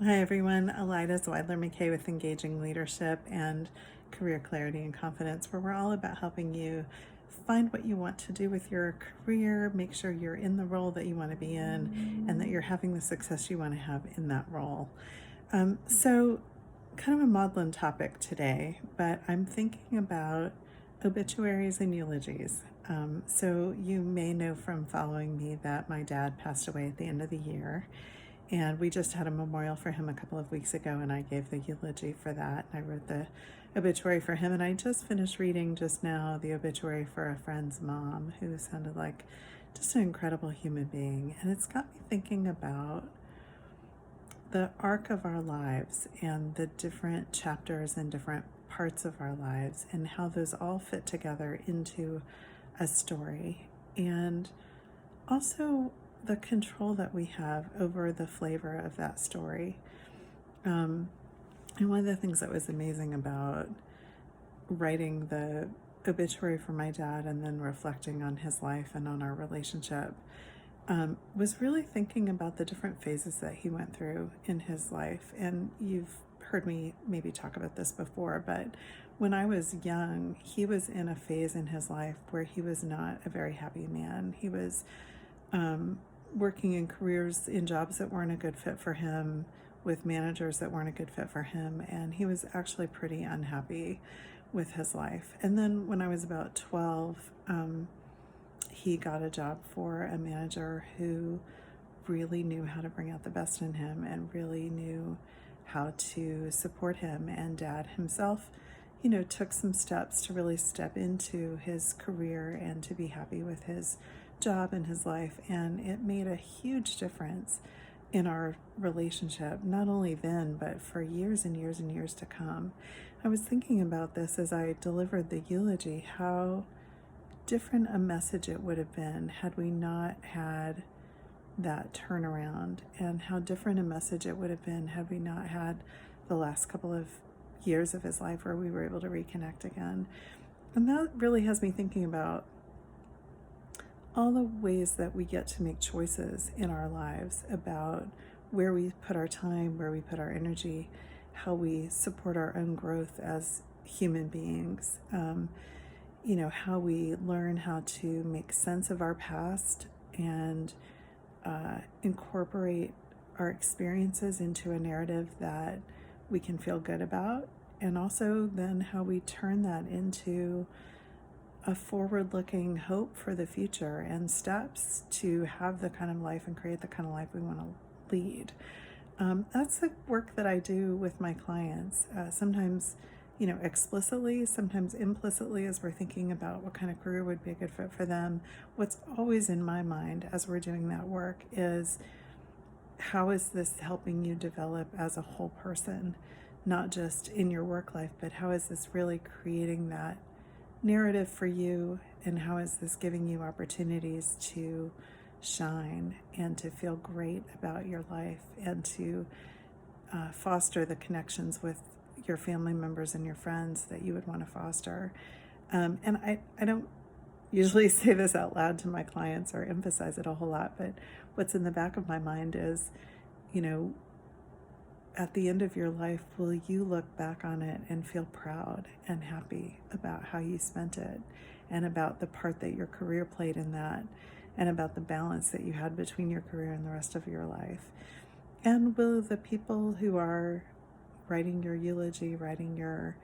Hi everyone, Elida Zweidler-McKay with Engaging Leadership and Career Clarity and Confidence, where we're all about helping you find what you want to do with your career, make sure you're in the role that you want to be in, and that you're having the success you want to have in that role. So kind of a maudlin topic today, but I'm thinking about obituaries and eulogies. So you may know from following me that my dad passed away at the end of the year. And we just had a memorial for him a couple of weeks ago, and I gave the eulogy for that. I wrote the obituary for him, and I just finished reading just now the obituary for a friend's mom who sounded like just an incredible human being. And it's got me thinking about the arc of our lives and the different chapters and different parts of our lives and how those all fit together into a story. And also the control that we have over the flavor of that story. And one of the things that was amazing about writing the obituary for my dad and then reflecting on his life and on our relationship was really thinking about the different phases that he went through in his life. And you've heard me maybe talk about this before, but when I was young, he was in a phase in his life where he was not a very happy man. He was working in careers in jobs that weren't a good fit for him, with managers that weren't a good fit for him, and he was actually pretty unhappy with his life. And then when I was about 12, he got a job for a manager who really knew how to bring out the best in him and really knew how to support him. And Dad himself, took some steps to really step into his career and to be happy with his job and his life. And it made a huge difference in our relationship, not only then, but for years and years and years to come. I was thinking about this as I delivered the eulogy, how different a message it would have been had we not had that turnaround, and how different a message it would have been had we not had the last couple of years of his life where we were able to reconnect again. And that really has me thinking about all the ways that we get to make choices in our lives about where we put our time, where we put our energy, how we support our own growth as human beings, how we learn how to make sense of our past and incorporate our experiences into a narrative that we can feel good about, and also then how we turn that into a forward-looking hope for the future and steps to have the kind of life and create the kind of life we want to lead. That's the work that I do with my clients. Sometimes, explicitly, sometimes implicitly, as we're thinking about what kind of career would be a good fit for them. What's always in my mind as we're doing that work is, how is this helping you develop as a whole person, not just in your work life, but how is this really creating that narrative for you, and how is this giving you opportunities to shine and to feel great about your life and to foster the connections with your family members and your friends that you would want to foster. And I don't usually say this out loud to my clients or emphasize it a whole lot, but what's in the back of my mind is, at the end of your life, will you look back on it and feel proud and happy about how you spent it, and about the part that your career played in that, and about the balance that you had between your career and the rest of your life? And will the people who are writing your eulogy, writing your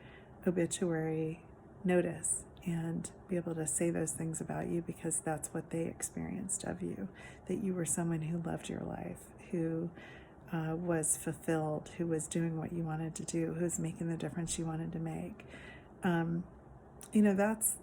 obituary, notice and be able to say those things about you, because that's what they experienced of you, that you were someone who loved your life, who was fulfilled, who was doing what you wanted to do, who was making the difference you wanted to make. That's,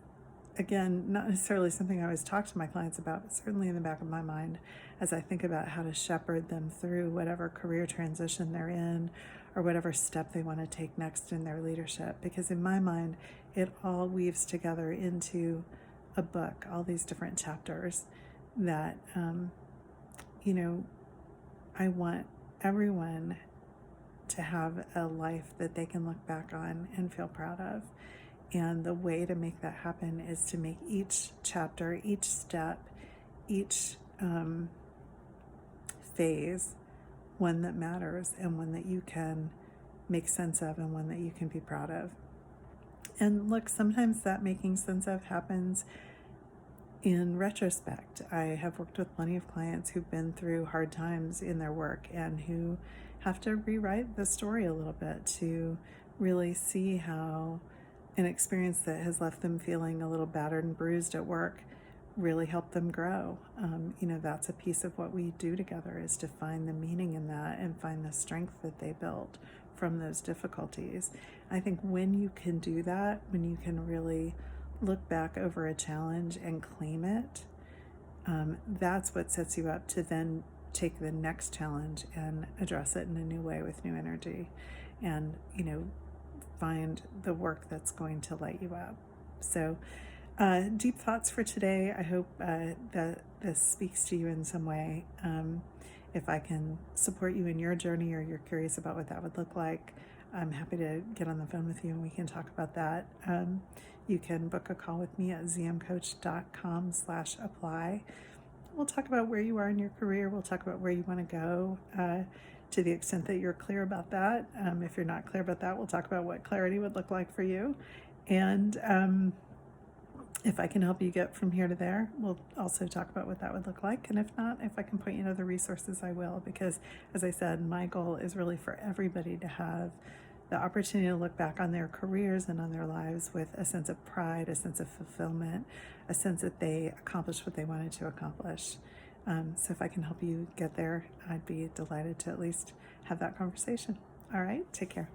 again, not necessarily something I always talk to my clients about, but certainly in the back of my mind as I think about how to shepherd them through whatever career transition they're in or whatever step they want to take next in their leadership. Because in my mind, it all weaves together into a book, all these different chapters that, I want everyone to have a life that they can look back on and feel proud of. And the way to make that happen is to make each chapter, each step, each phase one that matters and one that you can make sense of and one that you can be proud of. And look, sometimes that making sense of happens in retrospect. I have worked with plenty of clients who've been through hard times in their work and who have to rewrite the story a little bit to really see how an experience that has left them feeling a little battered and bruised at work really helped them grow. That's a piece of what we do together, is to find the meaning in that and find the strength that they built from those difficulties. I think when you can do that, when you can really look back over a challenge and claim it, that's what sets you up to then take the next challenge and address it in a new way with new energy, and find the work that's going to light you up. So deep thoughts for today. I hope that this speaks to you in some way. If I can support you in your journey, or you're curious about what that would look like, I'm happy to get on the phone with you and we can talk about that. You can book a call with me at zmcoach.com/apply. We'll talk about where you are in your career. We'll talk about where you want to go, to the extent that you're clear about that. If you're not clear about that, we'll talk about what clarity would look like for you. And if I can help you get from here to there, we'll also talk about what that would look like. And if not, if I can point you to other resources, I will, because as I said, my goal is really for everybody to have the opportunity to look back on their careers and on their lives with a sense of pride, a sense of fulfillment, a sense that they accomplished what they wanted to accomplish. So if I can help you get there, I'd be delighted to at least have that conversation. All right, take care.